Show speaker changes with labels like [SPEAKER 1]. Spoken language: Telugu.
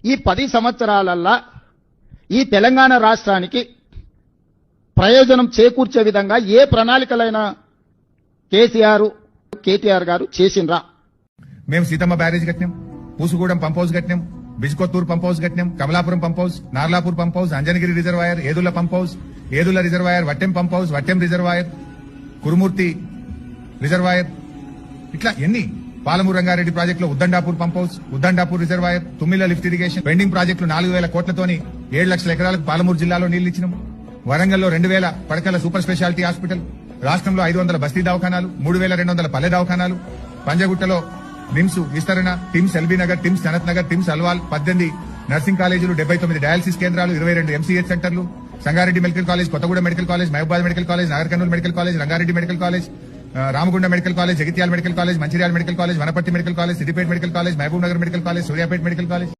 [SPEAKER 1] ఈ 10 సంవత్సరాలల్లా ఈ తెలంగాణ రాష్ట్రానికి ప్రయోజనం చేకూర్చే విధంగా ఏ ప్రణాళికలైనా కేటీఆర్ గారు చేసిండ్రా?
[SPEAKER 2] మేము సీతమ్మ బ్యారేజ్ కట్టినాం, పూసుగూడెం పంప్ హౌస్ కట్టినాం, బిజ్కొత్తూరు పంప్ హౌస్ కట్టినాం, Kamalapuram pump house, Narlapur pump house, Anjanagiri reservoir, Yedula pump house, Yedula reservoir, Vattem pump house, Vattem reservoir, Kurumurthy reservoir, ఇట్లా ఎన్ని పాలమూరు రంగారెడ్డి ప్రాజెక్టులో Uddandapur pump house, Uddandapur reservoir, Thummila lift irrigation, pending ప్రాజెక్టులు 4,000 కోట్లతోని 7 లక్షల ఎకరాలకు పాలమూరు జిల్లాలో నీళ్లు ఇచ్చినాం. వరంగల్లో 2,000 పడకల సూపర్ స్పెషాలిటీ హాస్పిటల్, రాష్ట్రంలో 500 బస్తీ దవాఖానాలు, 3,200 పల్లె దవాఖానాలు, పంజగుట్టలో నిమ్స్ విస్తరణ, TIMS LB Nagar, TIMS Sanath Nagar, TIMS Alwal, 18 nursing కాలేజీలు, 79 డయాలసిస్ కేంద్రాలు, 22 ఎంసీహెచ్ సెంటర్లు, Sangareddy medical college, Kothagudem medical college, Mahabubabad medical college, Nagar Kurnool medical college, Rangareddy medical college, Ramagunda medical college, Jagtial medical college, Mancherial medical college, Wanaparthy medical college, Siddipet medical college, Mahabub Nagar medical college, Suryapet medical college.